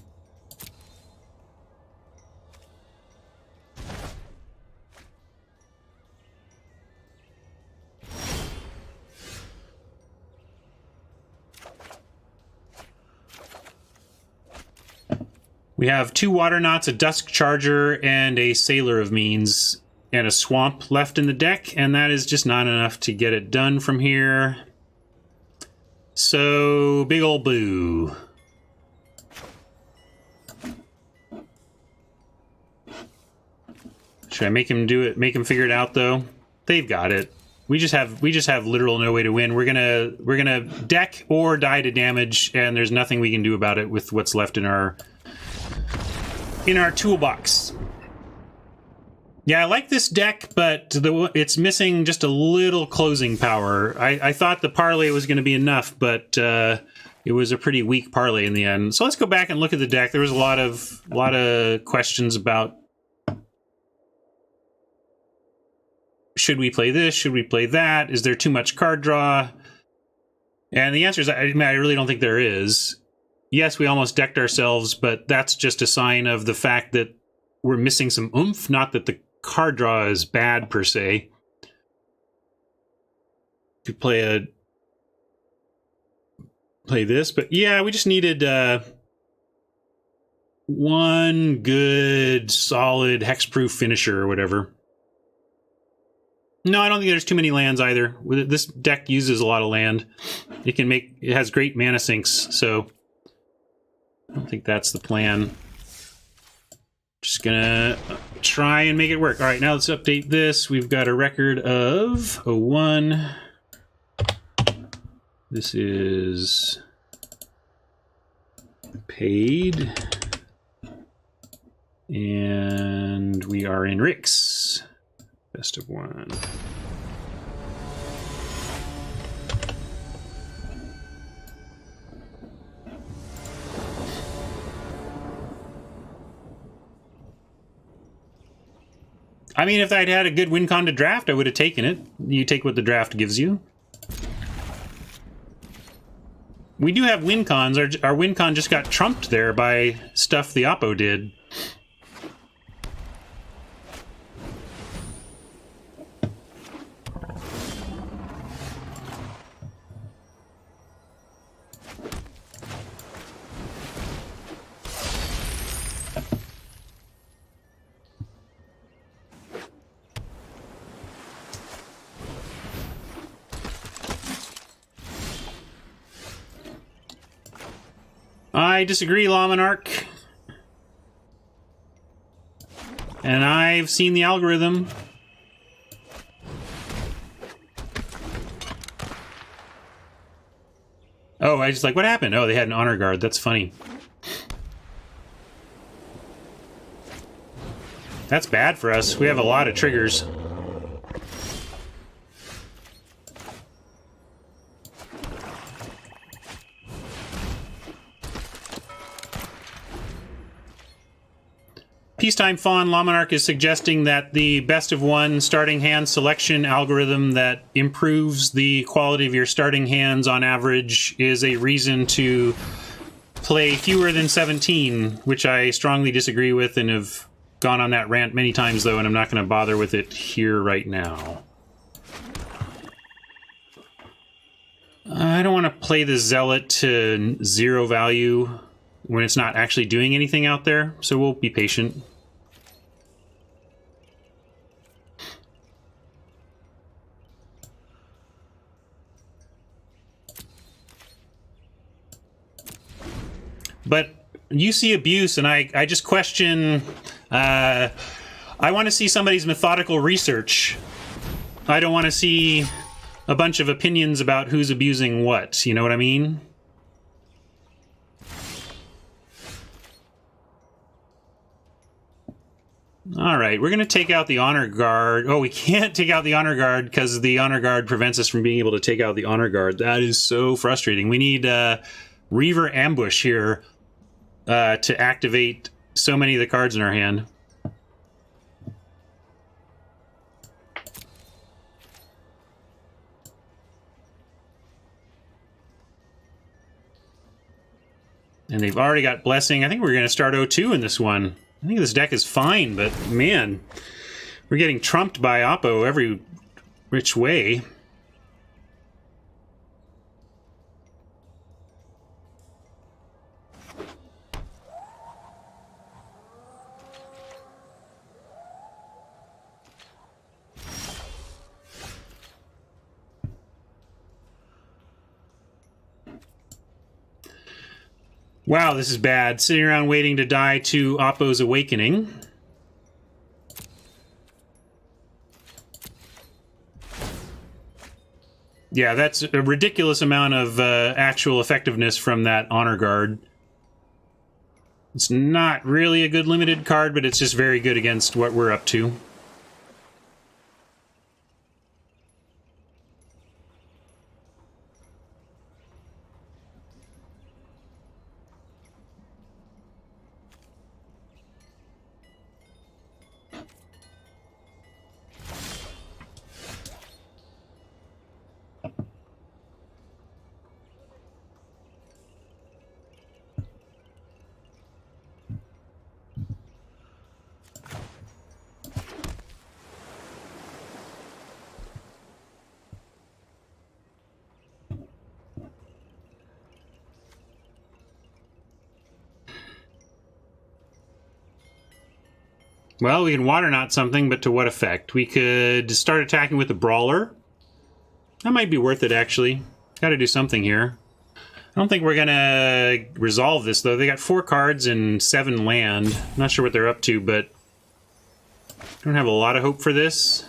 We have 2 Water Knots, a Dusk Charger, and a Sailor of Means, and a Swamp left in the deck, and that is just not enough to get it done from here. So, big ol' boo. Should I make him do it? Make him figure it out, though? They've got it. We just have literal no way to win. We're gonna deck or die to damage, and there's nothing we can do about it with what's left in our toolbox. Yeah, I like this deck, but it's missing just a little closing power. I thought the parlay was going to be enough, but it was a pretty weak parlay in the end. So let's go back and look at the deck. There was a lot of questions about, should we play this? Should we play that? Is there too much card draw? And the answer is, I really don't think there is. Yes, we almost decked ourselves, but that's just a sign of the fact that we're missing some oomph, not that the card draw is bad per se. Could play this, but yeah, we just needed one good solid hexproof finisher or whatever. No, I don't think there's too many lands either. This deck uses a lot of land. It has great mana sinks, so I don't think that's the plan. Just gonna try and make it work. All right, now let's update this. We've got a record of 01. This is paid. And we are in RIX. Best of 1. I mean, if I'd had a good win con to draft, I would have taken it. You take what the draft gives you. We do have win cons. Our win con just got trumped there by stuff the Oppo did. I disagree, Laminarch. And I've seen the algorithm. Oh, I just like, what happened? Oh, they had an honor guard. That's funny. That's bad for us. We have a lot of triggers. Peacetime Fawn Laminarch is suggesting that the best of 1 starting hand selection algorithm that improves the quality of your starting hands on average is a reason to play fewer than 17, which I strongly disagree with and have gone on that rant many times, though, and I'm not going to bother with it here right now. I don't want to play the Zealot to 0 value when it's not actually doing anything out there, so we'll be patient. But you see abuse, and I just question... I want to see somebody's methodical research. I don't want to see a bunch of opinions about who's abusing what. You know what I mean? All right, we're going to take out the Honor Guard. Oh, we can't take out the Honor Guard because the Honor Guard prevents us from being able to take out the Honor Guard. That is so frustrating. We need Reaver Ambush here to activate so many of the cards in our hand. And they've already got Blessing. I think we're going to start 0-2 in this one. I think this deck is fine, but man, we're getting trumped by Oppo every which way. Wow, this is bad. Sitting around waiting to die to Oppo's Awakening. Yeah, that's a ridiculous amount of actual effectiveness from that Honor Guard. It's not really a good limited card, but it's just very good against what we're up to. Well, we can Water Knot something, but to what effect? We could start attacking with the Brawler. That might be worth it, actually. Got to do something here. I don't think we're going to resolve this, though. They got 4 cards and 7 land. Not sure what they're up to, but don't have a lot of hope for this.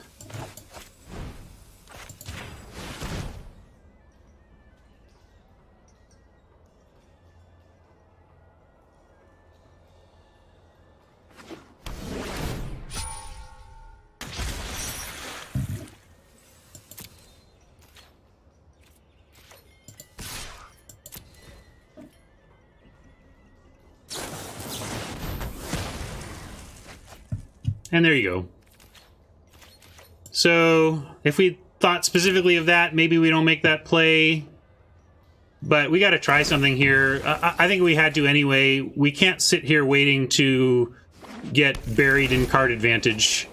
And there you go. So, if we thought specifically of that, maybe we don't make that play. But we got to try something here. I think we had to anyway. We can't sit here waiting to get buried in card advantage.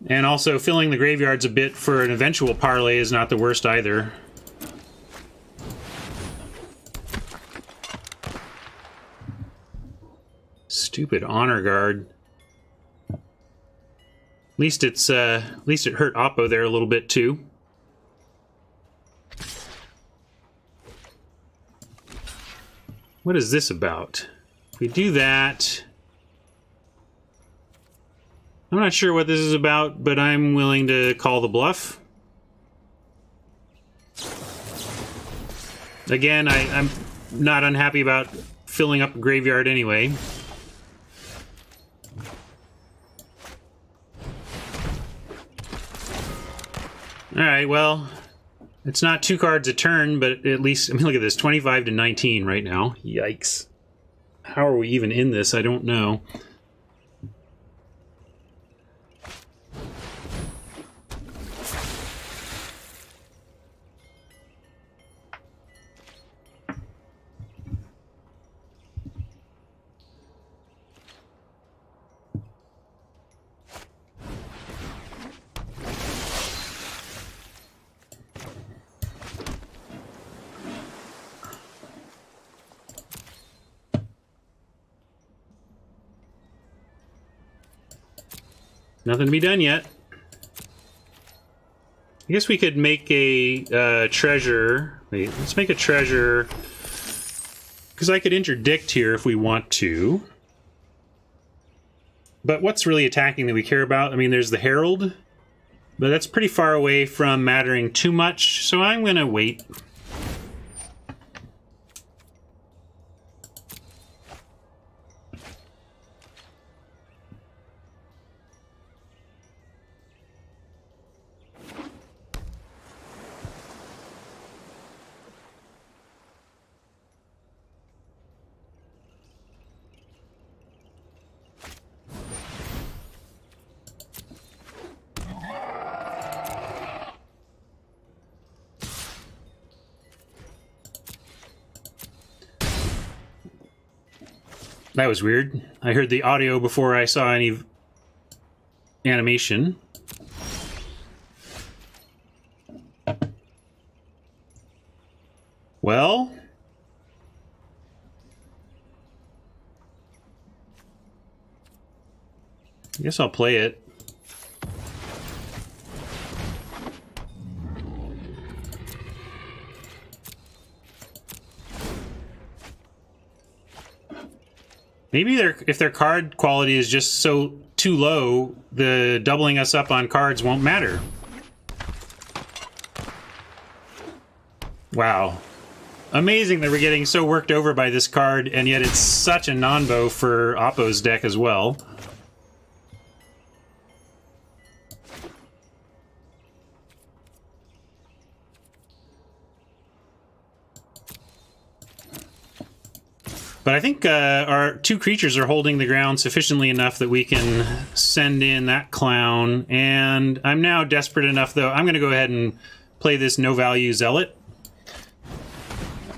And also, filling the graveyards a bit for an eventual parlay is not the worst either. Stupid Honor Guard. At least it hurt Oppo there a little bit too. What is this about? If we do that, I'm not sure what this is about, but I'm willing to call the bluff. Again, I'm not unhappy about filling up a graveyard anyway. Alright, well, it's not 2 cards a turn, but at least, I mean, look at this, 25 to 19 right now. Yikes. How are we even in this? I don't know. Nothing to be done yet. I guess we could make a treasure. Wait, let's make a treasure. Because I could interdict here if we want to. But what's really attacking that we care about? I mean, there's the Herald. But that's pretty far away from mattering too much. So I'm going to wait. That was weird. I heard the audio before I saw any animation. Well, I guess I'll play it. Maybe if their card quality is just so too low, the doubling us up on cards won't matter. Wow. Amazing that we're getting so worked over by this card, and yet it's such a non-bow for Oppo's deck as well. But I think our 2 creatures are holding the ground sufficiently enough that we can send in that clown. And I'm now desperate enough, though, I'm going to go ahead and play this no-value Zealot.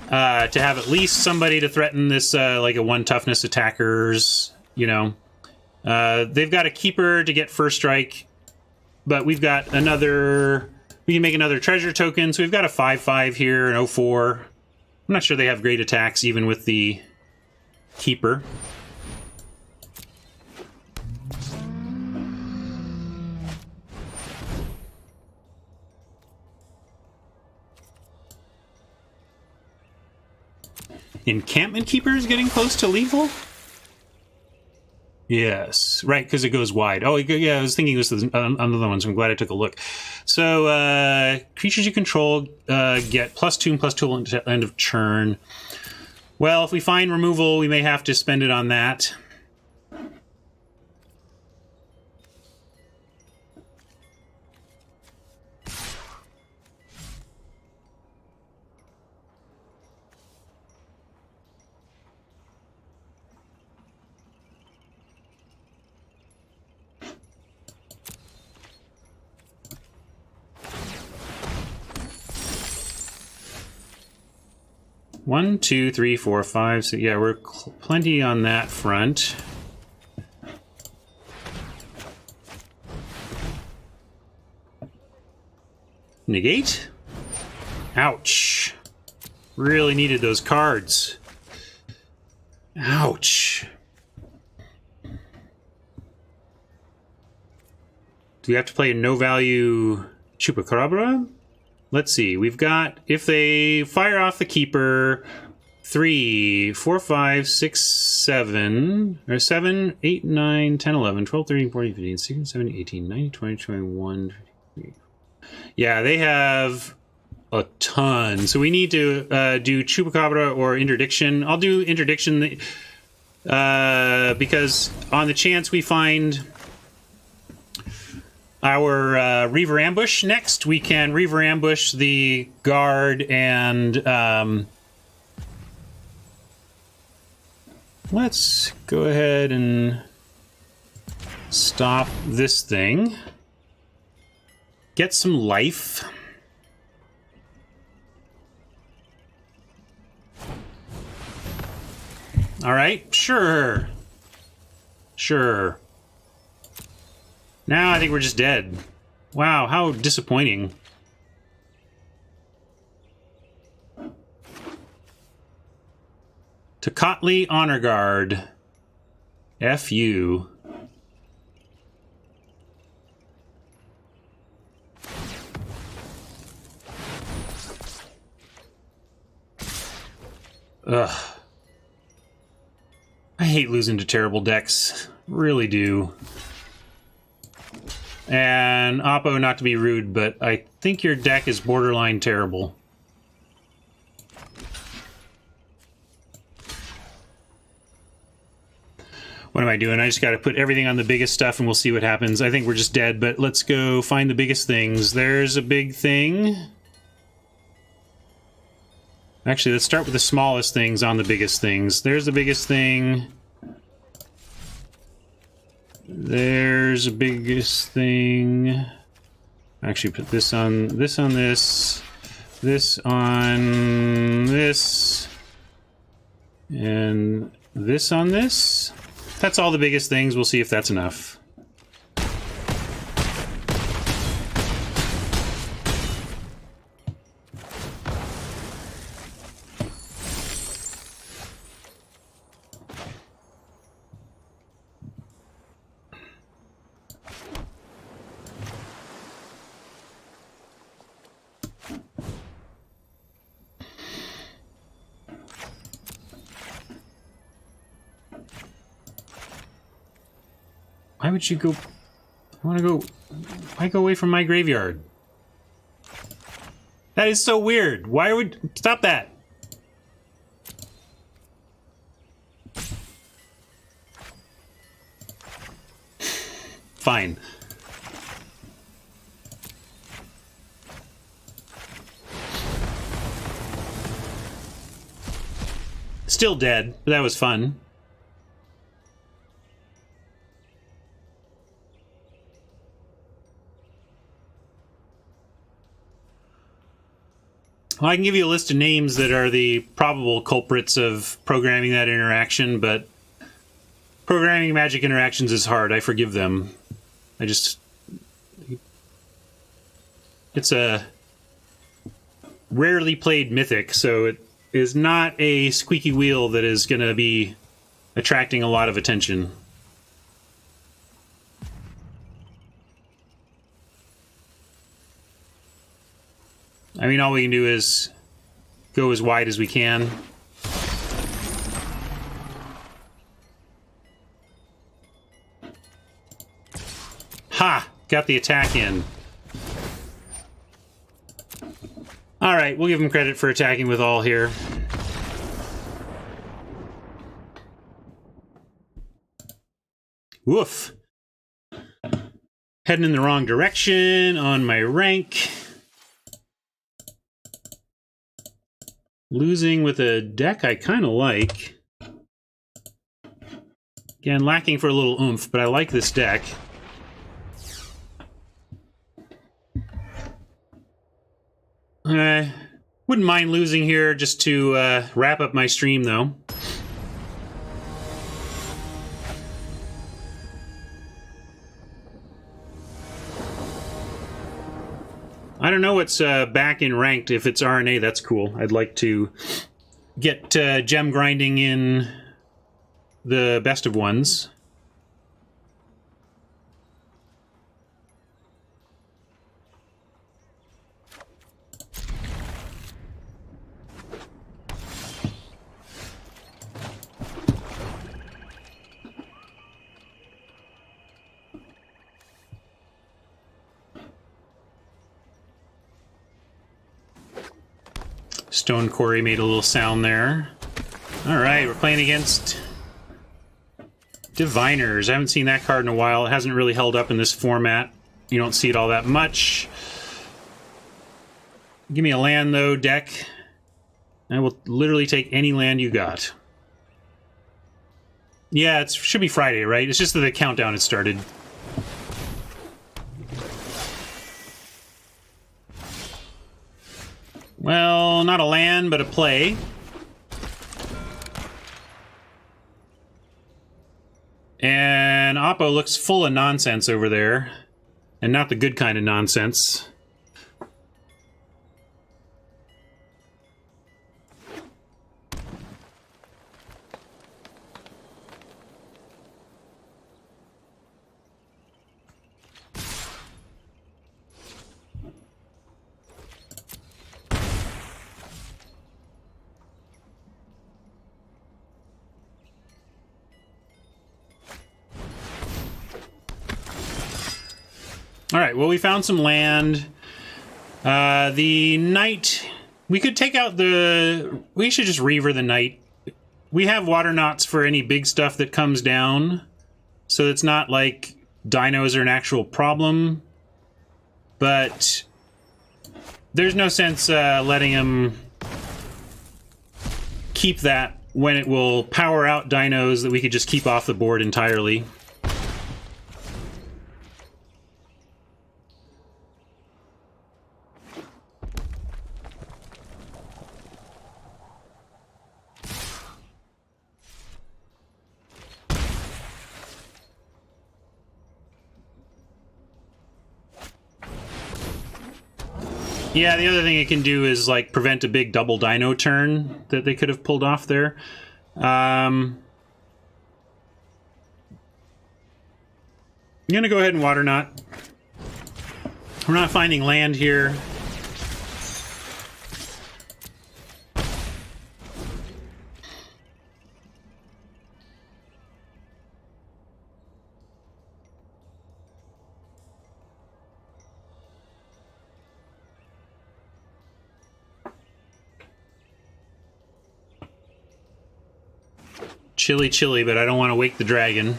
To have at least somebody to threaten this, like a 1 toughness attackers, you know. They've got a keeper to get first strike, but we've got another... We can make another treasure token, so we've got a 5/5 here, an 0/4. I'm not sure they have great attacks, even with the keeper. Encampment Keeper is getting close to lethal? Yes, right, because it goes wide. Oh, yeah, I was thinking it was another one, so I'm glad I took a look. So, creatures you control get +2 and +2 until end of turn. Well, if we find removal, we may have to spend it on that. One, two, three, four, five. So yeah, we're plenty on that front. Negate? Ouch. Really needed those cards. Ouch. Do we have to play a no-value Chupacabra? Let's see, we've got, if they fire off the keeper, 3, 4, 5, 6, 7, or 7, 8, 9, 10, 11, 12, 13, 14, 15, 16, 17, 18, 19, 20, 21, 23. Yeah, they have a ton. So we need to do Chupacabra or Interdiction. I'll do Interdiction because on the chance we find our Reaver Ambush next, we can Reaver Ambush the guard and let's go ahead and stop this thing. Get some life. All right, sure. Sure. Now I think we're just dead. Wow, how disappointing. Tocatli Honor Guard. F you. Ugh. I hate losing to terrible decks. Really do. And Oppo, not to be rude, but I think your deck is borderline terrible. What am I doing? I just got to put everything on the biggest stuff and we'll see what happens. I think we're just dead, but let's go find the biggest things. There's a big thing. Actually, let's start with the smallest things on the biggest things. There's the biggest thing. There's a biggest thing. Actually, put this on this, this on this, and this on this. That's all the biggest things. We'll see if that's enough. Why would you go? I want to go. Why go away from my graveyard? That is so weird. Why would... Stop that. Fine. Still dead, but that was fun. Well, I can give you a list of names that are the probable culprits of programming that interaction, but programming magic interactions is hard. I forgive them. It's a rarely played mythic, so it is not a squeaky wheel that is going to be attracting a lot of attention. I mean, all we can do is go as wide as we can. Ha! Got the attack in. Alright, we'll give him credit for attacking with all here. Woof. Heading in the wrong direction on my rank. Losing with a deck I kind of like. Again, lacking for a little oomph, but I like this deck. Wouldn't mind losing here just to wrap up my stream, though. I don't know what's back in ranked. If it's RNA, that's cool. I'd like to get gem grinding in the best of ones. Stone Quarry made a little sound there. Alright, we're playing against Diviners. I haven't seen that card in a while. It hasn't really held up in this format. You don't see it all that much. Give me a land, though, deck. I will literally take any land you got. Yeah, it should be Friday, right? It's just that the countdown had started. Well, not a land, but a play. And Oppo looks full of nonsense over there. And not the good kind of nonsense. Alright, well, we found some land. The Knight... We could take out the... We should just Reaver the Knight. We have Water Knots for any big stuff that comes down. So it's not like dinos are an actual problem. But there's no sense letting him keep that when it will power out dinos that we could just keep off the board entirely. Yeah, the other thing it can do is like prevent a big double dino turn that they could have pulled off there. I'm gonna go ahead and water knot. We're not finding land here. Chilly, chilly, but I don't want to wake the dragon.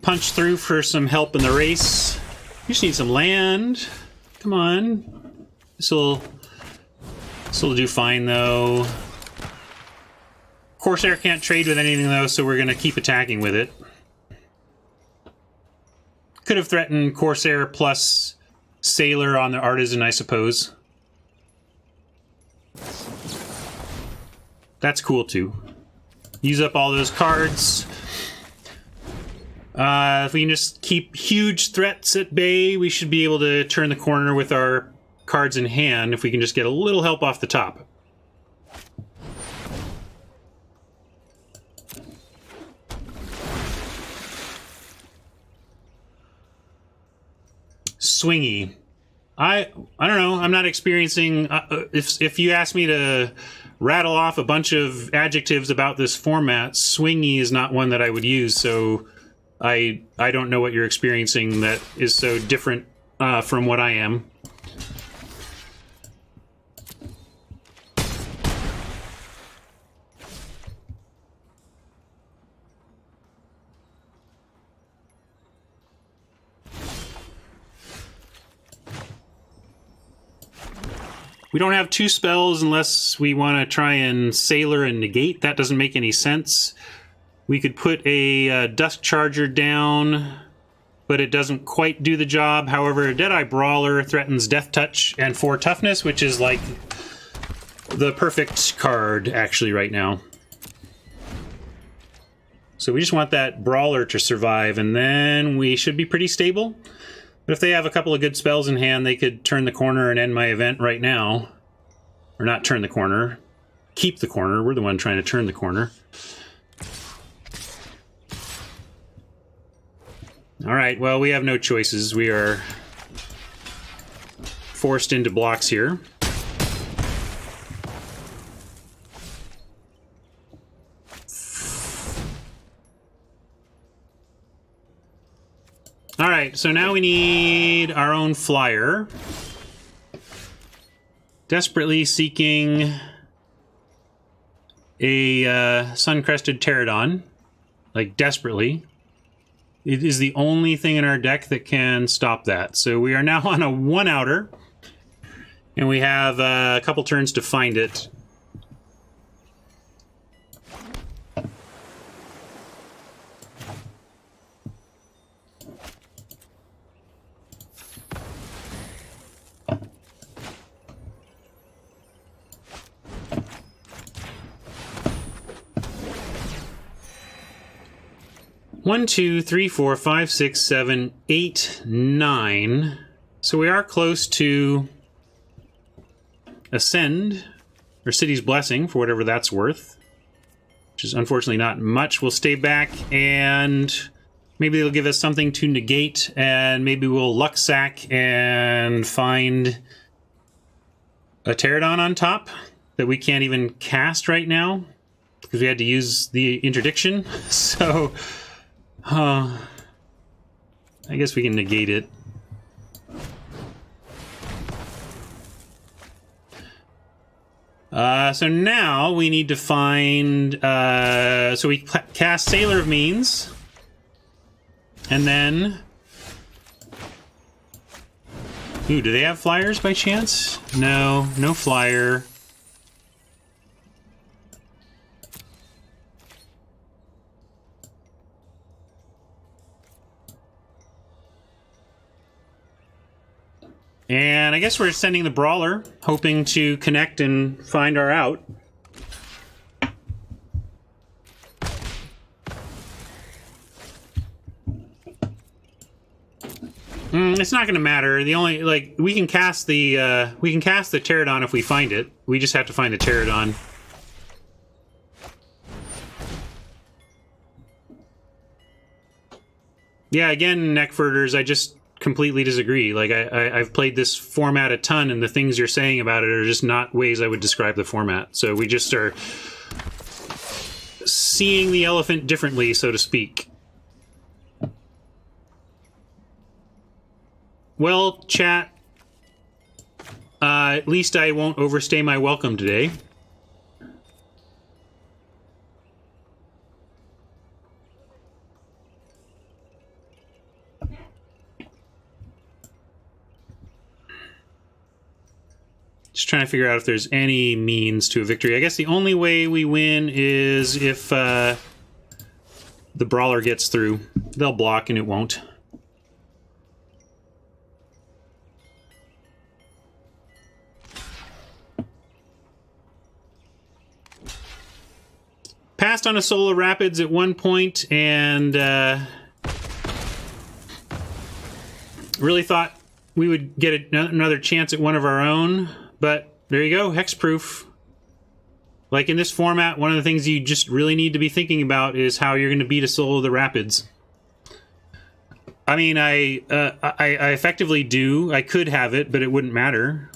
Punch through for some help in the race. We just need some land. Come on. This'll do fine, though. Corsair can't trade with anything, though, so we're going to keep attacking with it. Could have threatened Corsair plus Sailor on the Artisan, I suppose. That's cool, too. Use up all those cards. If we can just keep huge threats at bay, we should be able to turn the corner with our cards in hand if we can just get a little help off the top. Swingy. I don't know. I'm not experiencing... if you ask me to rattle off a bunch of adjectives about this format, swingy is not one that I would use, so I don't know what you're experiencing that is so different from what I am. We don't have two spells unless we want to try and Sailor and negate. That doesn't make any sense. We could put a Dusk Charger down, but it doesn't quite do the job. However, Deadeye Brawler threatens Death Touch and 4 Toughness, which is like the perfect card, actually, right now. So we just want that Brawler to survive, and then we should be pretty stable. But if they have a couple of good spells in hand, they could turn the corner and end my event right now. Or not turn the corner. Keep the corner. We're the one trying to turn the corner. Alright, well, we have no choices. We are forced into blocks here. Alright, so now we need our own flyer. Desperately seeking a Sun-Crested Pterodon. Like, desperately. It is the only thing in our deck that can stop that. So we are now on a 1-outer. And we have a couple turns to find it. One, two, three, four, five, six, seven, 8, 9. So we are close to Ascend, or City's Blessing, for whatever that's worth. Which is unfortunately not much. We'll stay back, and maybe they'll give us something to negate, and maybe we'll luck sack and find a Pterodon on top that we can't even cast right now, because we had to use the interdiction. So... I guess we can negate it. So now we need to find... so we cast Sailor of Means. And then... Ooh, do they have flyers by chance? No, no flyer. And I guess we're sending the Brawler, hoping to connect and find our out. It's not going to matter. The only, like, we can cast the Pterodon if we find it. We just have to find the Pterodon. Yeah, again, Neckfurters, I just completely disagree. Like, I've played this format a ton, and the things you're saying about it are just not ways I would describe the format. So we just are seeing the elephant differently, so to speak. Well, chat, at least I won't overstay my welcome today. Just trying to figure out if there's any means to a victory. I guess the only way we win is if the Brawler gets through. They'll block and it won't. Passed on a Solar Rapids at one point and really thought we would get another chance at one of our own. But there you go, hexproof. Like in this format, one of the things you just really need to be thinking about is how you're going to beat a Soul of the Rapids. I mean, I effectively do. I could have it, but it wouldn't matter.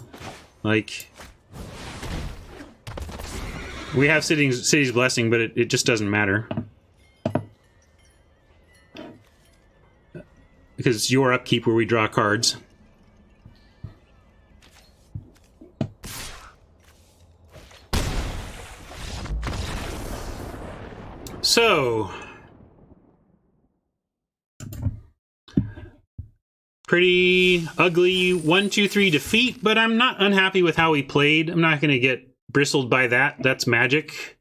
Like, we have City's Blessing, but it just doesn't matter. Because it's your upkeep where we draw cards. So, pretty ugly 1-2-3 defeat, but I'm not unhappy with how we played. I'm not going to get bristled by that. That's Magic.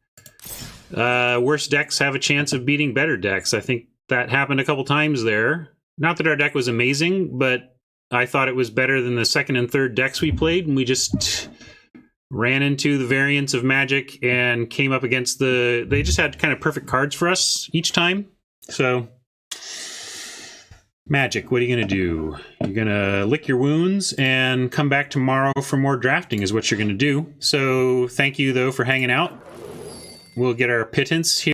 Worse decks have a chance of beating better decks. I think that happened a couple times there. Not that our deck was amazing, but I thought it was better than the second and third decks we played, and we just ran into the variants of Magic and came up against the... They just had kind of perfect cards for us each time. So, Magic, what are you going to do? You're going to lick your wounds and come back tomorrow for more drafting is what you're going to do. So, thank you, though, for hanging out. We'll get our pittance here.